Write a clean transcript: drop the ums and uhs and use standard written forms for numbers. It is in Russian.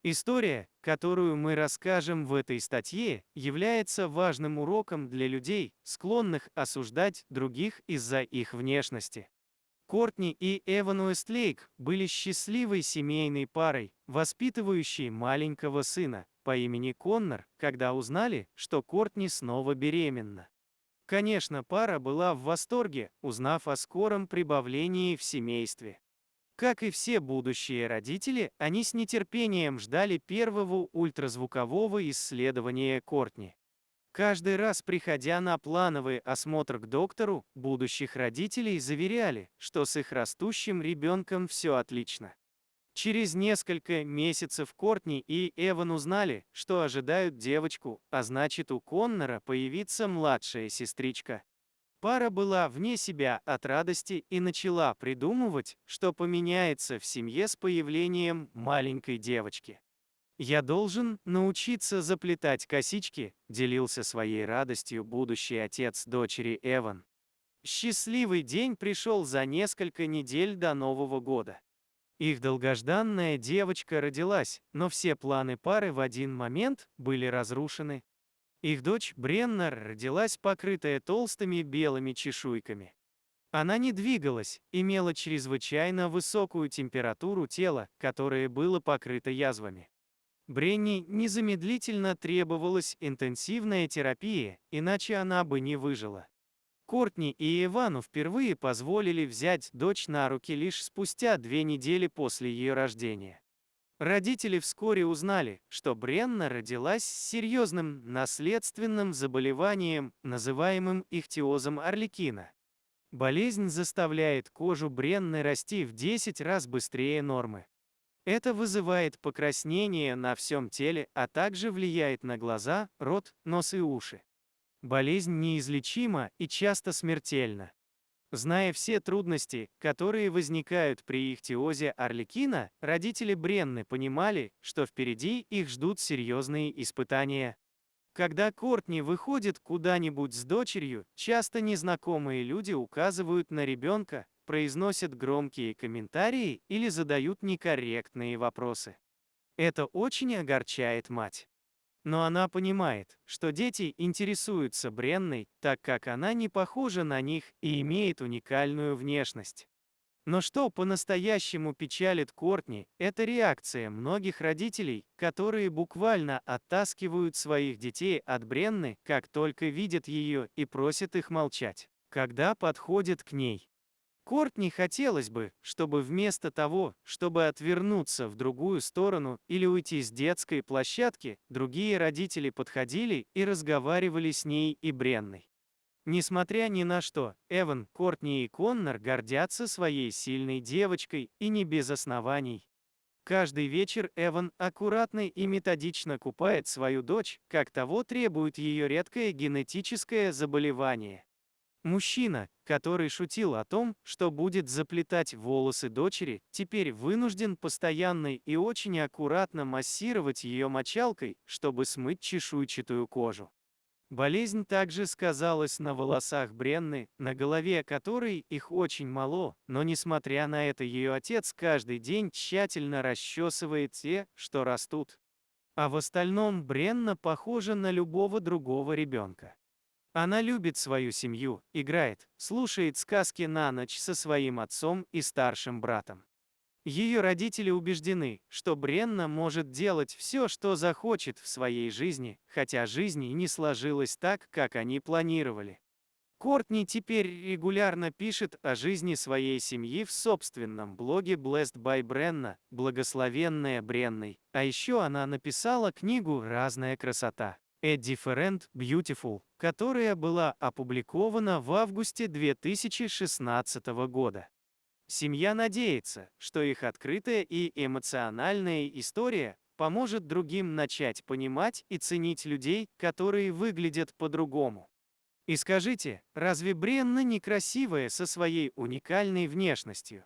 История, которую мы расскажем в этой статье, является важным уроком для людей, склонных осуждать других из-за их внешности. Кортни и Эван Уэстлейк были счастливой семейной парой, воспитывающей маленького сына по имени Коннор, когда узнали, что Кортни снова беременна. Конечно, пара была в восторге, узнав о скором прибавлении в семействе. Как и все будущие родители, они с нетерпением ждали первого ультразвукового исследования Кортни. Каждый раз, приходя на плановый осмотр к доктору, будущих родителей заверяли, что с их растущим ребенком все отлично. Через несколько месяцев Кортни и Эван узнали, что ожидают девочку, а значит, у Коннора появится младшая сестричка. Пара была вне себя от радости и начала придумывать, что поменяется в семье с появлением маленькой девочки. «Я должен научиться заплетать косички», — делился своей радостью будущий отец дочери Эван. Счастливый день пришел за несколько недель до Нового года. Их долгожданная девочка родилась, но все планы пары в один момент были разрушены. Их дочь Бренна родилась покрытая толстыми белыми чешуйками. Она не двигалась, имела чрезвычайно высокую температуру тела, которое было покрыто язвами. Бренни незамедлительно требовалась интенсивная терапия, иначе она бы не выжила. Кортни и Ивану впервые позволили взять дочь на руки лишь спустя 2 недели после ее рождения. Родители вскоре узнали, что Бренна родилась с серьезным наследственным заболеванием, называемым ихтиозом Арлекина. Болезнь заставляет кожу Бренны расти в 10 раз быстрее нормы. Это вызывает покраснение на всем теле, а также влияет на глаза, рот, нос и уши. Болезнь неизлечима и часто смертельна. Зная все трудности, которые возникают при ихтиозе Арлекина, родители Бренны понимали, что впереди их ждут серьезные испытания. Когда Кортни выходит куда-нибудь с дочерью, часто незнакомые люди указывают на ребенка, произносят громкие комментарии или задают некорректные вопросы. Это очень огорчает мать. Но она понимает, что дети интересуются Бренной, так как она не похожа на них и имеет уникальную внешность. Но что по-настоящему печалит Кортни, это реакция многих родителей, которые буквально оттаскивают своих детей от Бренны, как только видят ее, и просят их молчать, когда подходят к ней. Кортни хотелось бы, чтобы вместо того, чтобы отвернуться в другую сторону или уйти с детской площадки, другие родители подходили и разговаривали с ней и Бренной. Несмотря ни на что, Эван, Кортни и Коннор гордятся своей сильной девочкой, и не без оснований. Каждый вечер Эван аккуратно и методично купает свою дочь, как того требует ее редкое генетическое заболевание. Мужчина, который шутил о том, что будет заплетать волосы дочери, теперь вынужден постоянно и очень аккуратно массировать ее мочалкой, чтобы смыть чешуйчатую кожу. Болезнь также сказалась на волосах Бренны, на голове которой их очень мало, но несмотря на это ее отец каждый день тщательно расчесывает те, что растут. А в остальном Бренна похожа на любого другого ребенка. Она любит свою семью, играет, слушает сказки на ночь со своим отцом и старшим братом. Ее родители убеждены, что Бренна может делать все, что захочет в своей жизни, хотя жизнь и не сложилась так, как они планировали. Кортни теперь регулярно пишет о жизни своей семьи в собственном блоге Blessed by Brenna, благословенная Бренной, а еще она написала книгу «Разная красота». A Different Beautiful, которая была опубликована в августе 2016 года. Семья надеется, что их открытая и эмоциональная история поможет другим начать понимать и ценить людей, которые выглядят по-другому. И скажите, разве Бренна не красивая со своей уникальной внешностью?